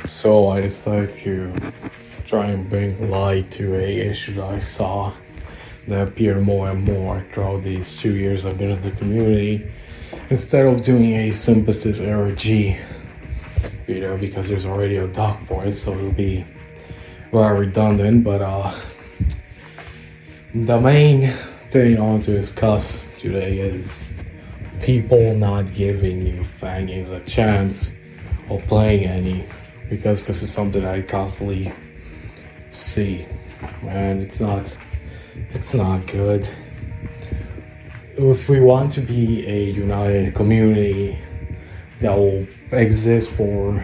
So I decided to try and bring light to a issue that I saw that appeared more and more throughout these 2 years I've been in the community. Instead of doing a synthesis ARG video, because there's already a doc for it, so it'll be very redundant, but the main thing I want to discuss today is people not giving new fan games a chance or playing any, because this is something I constantly see, and it's not good. If we want to be a united community that will exist for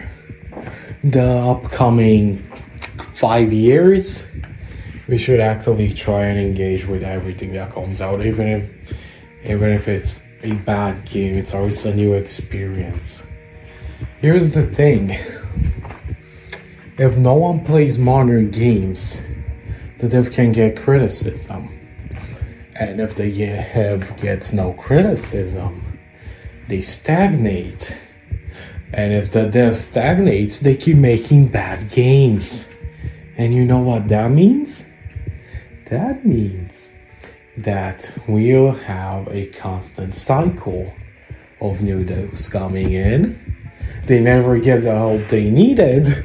the upcoming 5 years, we should actively try and engage with everything that comes out, even if it's a bad game. It's always a new experience. Here's the thing: if no one plays modern games, the dev can get criticism, and if the dev gets no criticism, they stagnate. And if the dev stagnates, they keep making bad games. And you know what that means? That means that we'll have a constant cycle of new devs coming in. They never get the help they needed,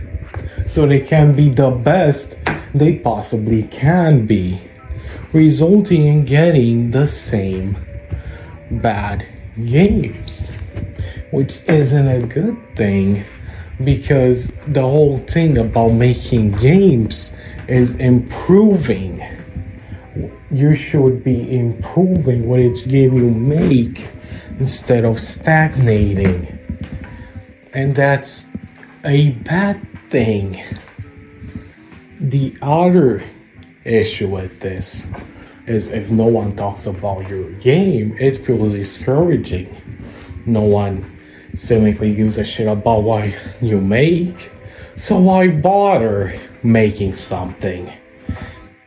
so they can be the best they possibly can be, resulting in getting the same bad games, which isn't a good thing, because the whole thing about making games is improving. You should be improving with each game you make instead of stagnating, and that's a bad thing. The other issue with this is, if no one talks about your game, it feels discouraging. No one seemingly gives a shit about what you make, so why bother making something?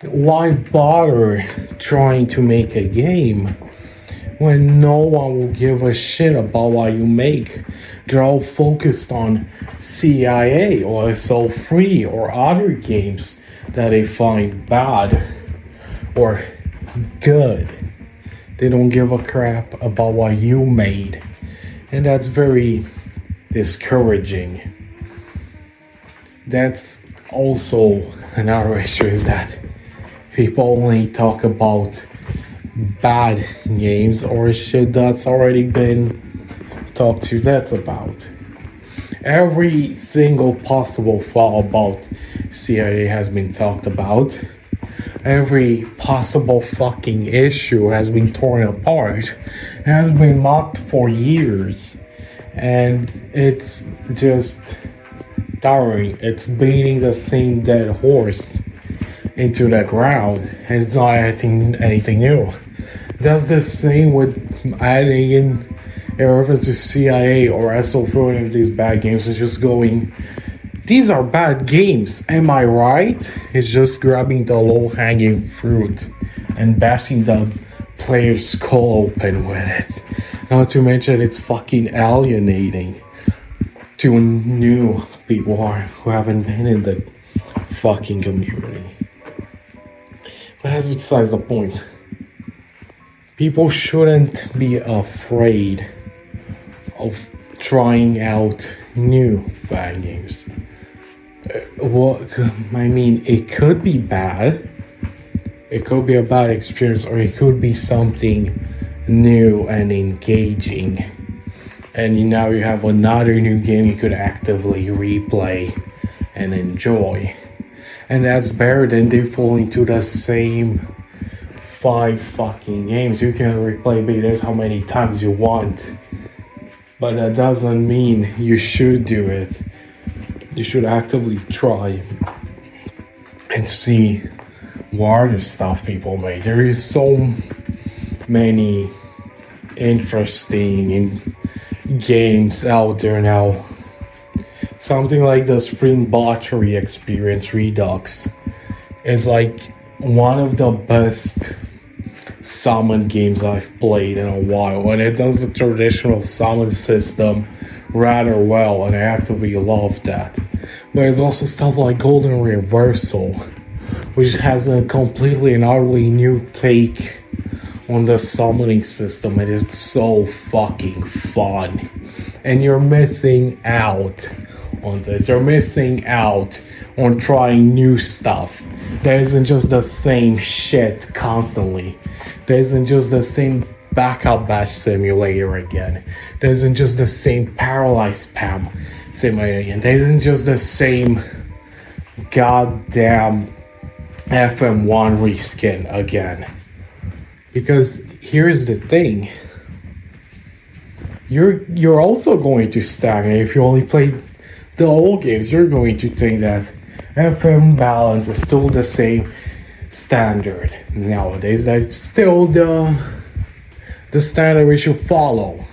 Why bother trying to make a game when no one will give a shit about what you make? They're all focused on CIA or SL3 or other games that they find bad or good. They don't give a crap about what you made, and that's very discouraging. That's also another issue, is that people only talk about bad games or shit that's already been talked to death about. Every single possible flaw about CIA has been talked about. Every possible fucking issue has been torn apart. It has been mocked for years. And it's just tiring. It's beating the same dead horse into the ground, and it's not anything new. That's the same with adding in a reference to CIA or SL3 of these bad games. It's just going, these are bad games, am I right? It's just grabbing the low-hanging fruit and bashing the player's skull open with it. Not to mention, it's fucking alienating to new people who haven't been in the fucking community. But that's besides the point. People shouldn't be afraid of trying out new fan games. It could be bad. It could be a bad experience, or it could be something new and engaging. And now you have another new game you could actively replay and enjoy. And that's better than defaulting to the same 5 fucking games. You can replay betas how many times you want, but that doesn't mean you should do it. You should actively try and see what other stuff people make. There is so many interesting games out there now. Something like the Spring Botchery Experience Redux is like one of the best summon games I've played in a while, and it does the traditional summon system rather well, and I actively love that. But it's also stuff like Golden Reversal, which has a completely and utterly new take on the summoning system. It is so fucking fun. And you're missing out on this. You're missing out on trying new stuff. There isn't just the same shit constantly. There isn't just the same backup bash simulator again. There isn't just the same paralyzed spam simulator again. There isn't just the same goddamn FM1 reskin again. Because here's the thing. You're also going to stagnate if you only play the old games. You're going to think that FM balance is still the same standard nowadays. That's still the standard we should follow.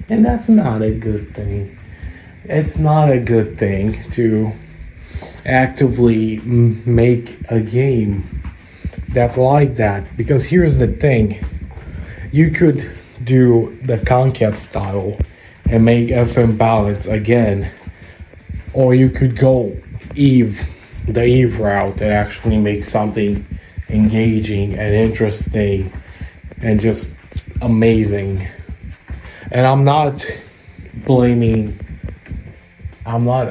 And that's not a good thing. It's not a good thing to actively make a game that's like that. Because here's the thing. You could do the Concat style and make FM balance again. Or you could go the Eve route and actually make something engaging and interesting and just amazing. And I'm not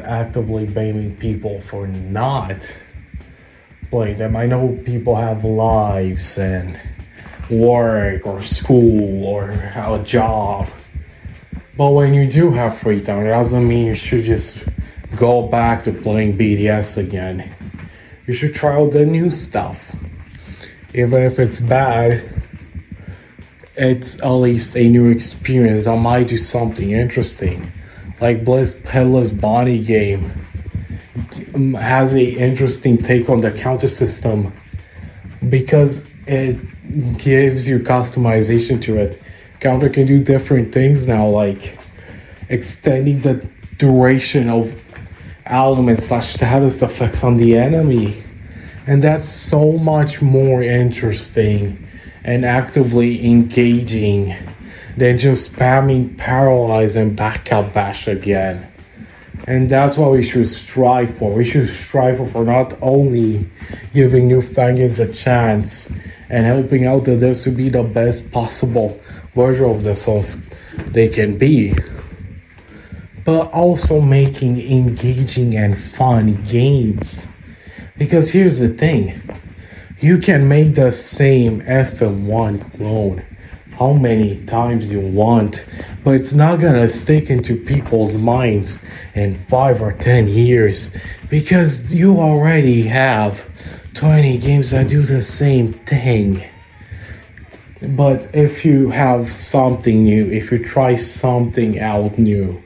actively blaming people for not playing them. I know people have lives and work or school or a job. But when you do have free time, it doesn't mean you should just go back to playing BDS again. You should try out the new stuff. Even if it's bad, it's at least a new experience that might do something interesting. Like Bliss Headless Bonnie game has a interesting take on the counter system because it gives you customization to it. Counter can do different things now, like extending the duration of elements slash status effects on the enemy. And that's so much more interesting and actively engaging than just spamming paralyze and backup bash again. And that's what we should strive for. We should strive for not only giving new FNaFb a chance and helping out the devs to be the best possible version of themselves they can be, but also making engaging and fun games. Because here's the thing, you can make the same FM1 clone how many times you want, but it's not gonna stick into people's minds in 5 or 10 years because you already have 20 games that do the same thing. But if you have something new, if you try something out new,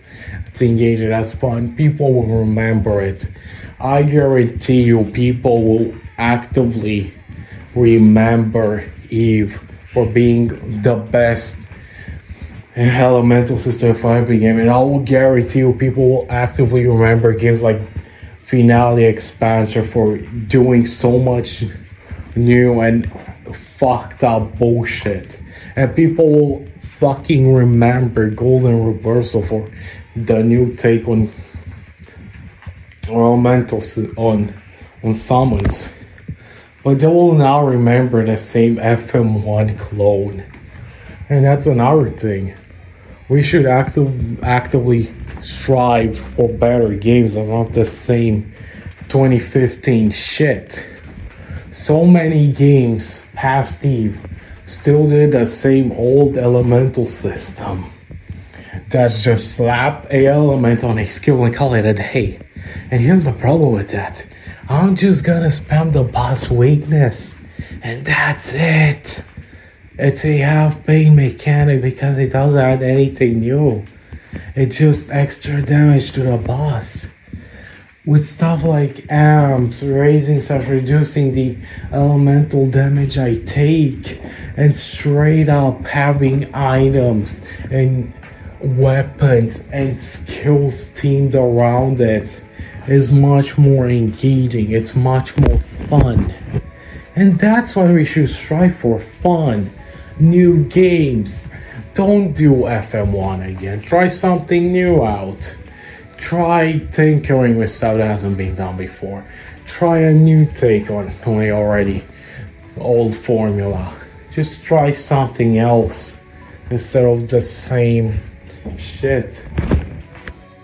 it's engaging, that's fun, people will remember it. I guarantee you people will actively remember Eve for being the best elemental system FNaFb game, and I will guarantee you people will actively remember games like Finale Expansion for doing so much new and fucked up bullshit, and people will fucking remember Golden Reversal for the new take on elemental on summons. But they will now remember the same FM1 clone. And that's another thing. We should actively strive for better games and not the same 2015 shit. So many games past Eve still did the same old elemental system. That's just slap a element on a skill and call it a day. And here's the problem with that. I'm just gonna spam the boss weakness, and that's it. It's a half-baked mechanic because it doesn't add anything new. It's just extra damage to the boss. With stuff like amps, raising stuff, reducing the elemental damage I take, and straight up having items and weapons and skills teamed around it is much more engaging. It's much more fun. And that's what we should strive for. Fun. New games. Don't do FM1 again. Try something new out. Try tinkering with stuff that hasn't been done before. Try a new take on the already old formula. Just try something else instead of the same shit.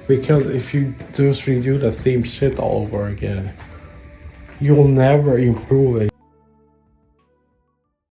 Because if you just redo the same shit all over again, you'll never improve it.